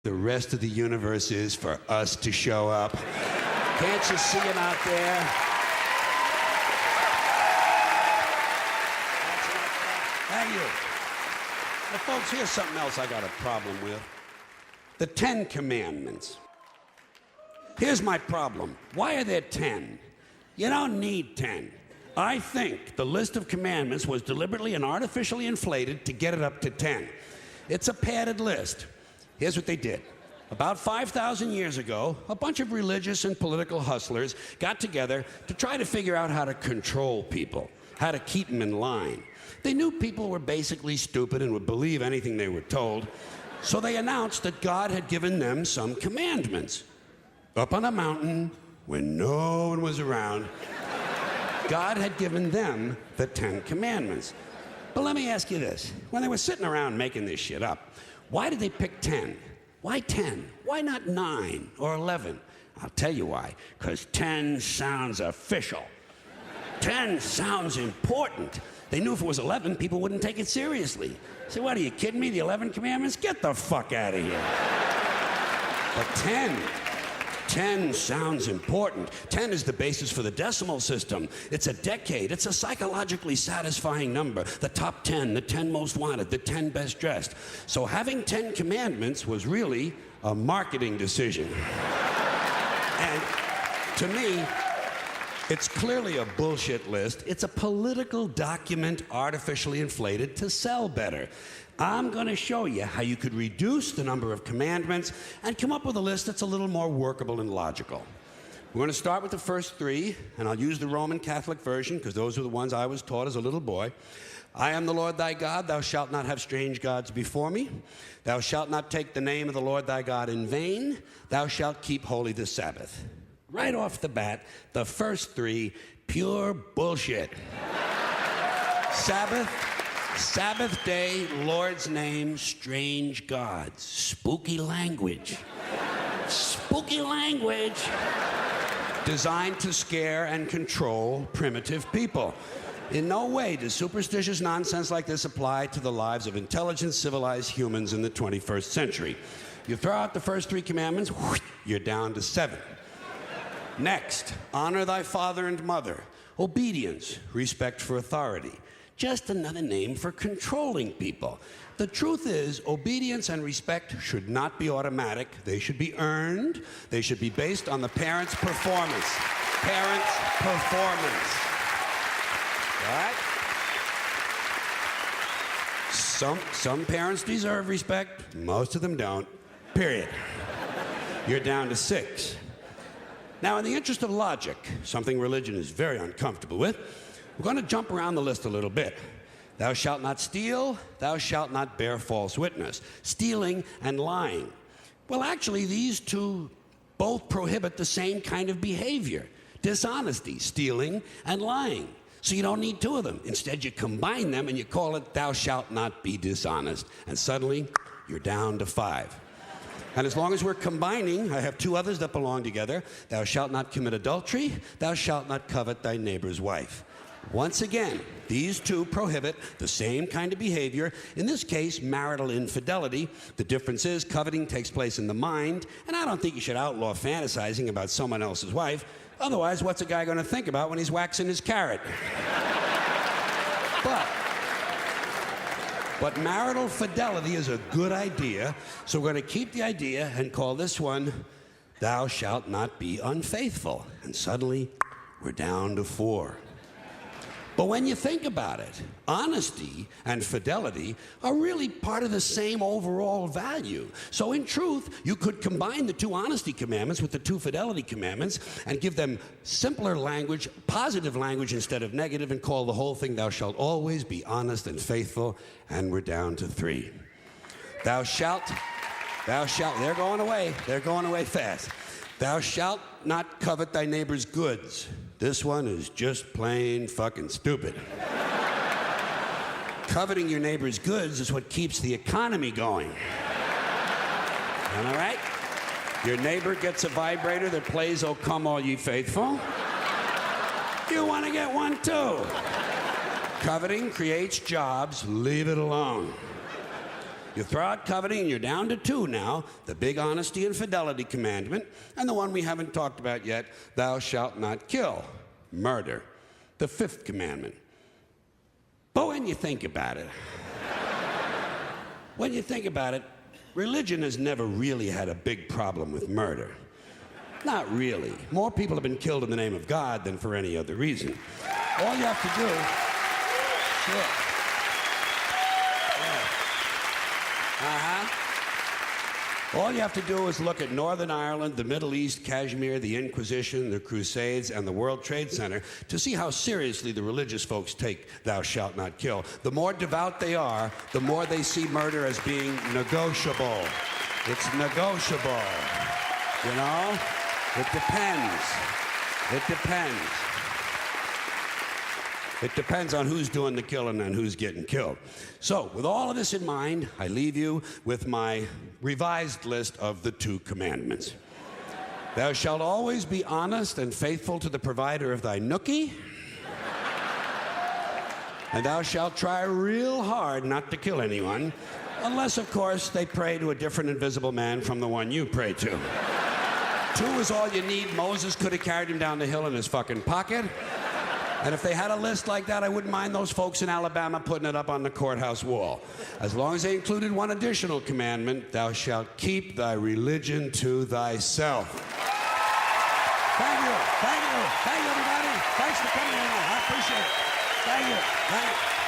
The rest of the universe is for us to show up. Can't you see him out there? Thank you. Now, folks, here's something else I got a problem with. The 10 Commandments. Here's my problem. Why are there 10? You don't need 10. I think the list of commandments was deliberately and artificially inflated to get it up to 10. It's a padded list. Here's what they did. About 5,000 years ago, a bunch of religious and political hustlers got together to try to figure out how to control people, how to keep them in line. They knew people were basically stupid and would believe anything they were told, so they announced that God had given them some commandments. Up on a mountain, when no one was around, God had given them the 10 Commandments. But let me ask you this. When they were sitting around making this shit up, why did they pick 10? Why 10? Why not 9 or 11? I'll tell you why. Because 10 sounds official. 10 sounds important. They knew if it was 11, people wouldn't take it seriously. Say, what, are you kidding me? The 11 Commandments? Get the fuck out of here. But 10 sounds important. 10 is the basis for the decimal system. It's a decade. It's a psychologically satisfying number. The top 10, the 10 most wanted, the 10 best dressed. So having 10 commandments was really a marketing decision. And to me, it's clearly a bullshit list. It's a political document artificially inflated to sell better. I'm going to show you how you could reduce the number of commandments and come up with a list that's a little more workable and logical. We're going to start with the first 3, and I'll use the Roman Catholic version because those are the ones I was taught as a little boy. I am the Lord thy God. Thou shalt not have strange gods before me. Thou shalt not take the name of the Lord thy God in vain. Thou shalt keep holy the Sabbath. Right off the bat, the first 3, pure bullshit. Sabbath day, Lord's name, strange gods. Spooky language. Spooky language. Designed to scare and control primitive people. In no way does superstitious nonsense like this apply to the lives of intelligent, civilized humans in the 21st century. You throw out the first 3 commandments, you're down to 7. Next, honor thy father and mother. Obedience, respect for authority. Just another name for controlling people. The truth is, obedience and respect should not be automatic. They should be earned. They should be based on the parent's performance. Parent's performance. All right? Some parents deserve respect. Most of them don't. Period. You're down to 6. Now, in the interest of logic, something religion is very uncomfortable with, we're going to jump around the list a little bit. Thou shalt not steal. Thou shalt not bear false witness. Stealing and lying. Well, actually, these two both prohibit the same kind of behavior. Dishonesty, stealing, and lying. So you don't need 2 of them. Instead, you combine them and you call it thou shalt not be dishonest. And suddenly, you're down to 5. And as long as we're combining, I have 2 others that belong together. Thou shalt not commit adultery. Thou shalt not covet thy neighbor's wife. Once again, these 2 prohibit the same kind of behavior, in this case, marital infidelity. The difference is coveting takes place in the mind, and I don't think you should outlaw fantasizing about someone else's wife. Otherwise, what's a guy going to think about when he's waxing his carrot? But marital fidelity is a good idea, so we're going to keep the idea and call this one, thou shalt not be unfaithful. And suddenly, we're down to 4. But when you think about it, honesty and fidelity are really part of the same overall value. So in truth, you could combine the 2 honesty commandments with the 2 fidelity commandments and give them simpler language, positive language instead of negative, and call the whole thing, thou shalt always be honest and faithful, and we're down to 3. Thou shalt, they're going away fast. Thou shalt not covet thy neighbor's goods. This one is just plain fucking stupid. Coveting your neighbor's goods is what keeps the economy going. Am I right? Your neighbor gets a vibrator that plays "O Come All Ye Faithful." You want to get one too. Coveting creates jobs. Leave it alone. You throw out coveting, and you're down to 2 now, the big honesty and fidelity commandment, and the one we haven't talked about yet, thou shalt not kill, murder, the 5th commandment. But when you think about it, religion has never really had a big problem with murder. Not really. More people have been killed in the name of God than for any other reason. All you have to do... Sure. All you have to do is look at Northern Ireland, the Middle East, Kashmir, the Inquisition, the Crusades, and the World Trade Center to see how seriously the religious folks take thou shalt not kill. The more devout they are, the more they see murder as being negotiable. It's negotiable. You know? It depends. It depends. It depends on who's doing the killing and who's getting killed. So, with all of this in mind, I leave you with my revised list of the 2 commandments. Thou shalt always be honest and faithful to the provider of thy nookie. And thou shalt try real hard not to kill anyone, unless, of course, they pray to a different invisible man from the one you pray to. 2 is all you need. Moses could have carried him down the hill in his fucking pocket. And if they had a list like that, I wouldn't mind those folks in Alabama putting it up on the courthouse wall. As long as they included one additional commandment, thou shalt keep thy religion to thyself. Thank you. Thank you. Thank you, everybody. Thanks for coming in. I appreciate it. Thank you. Thank you.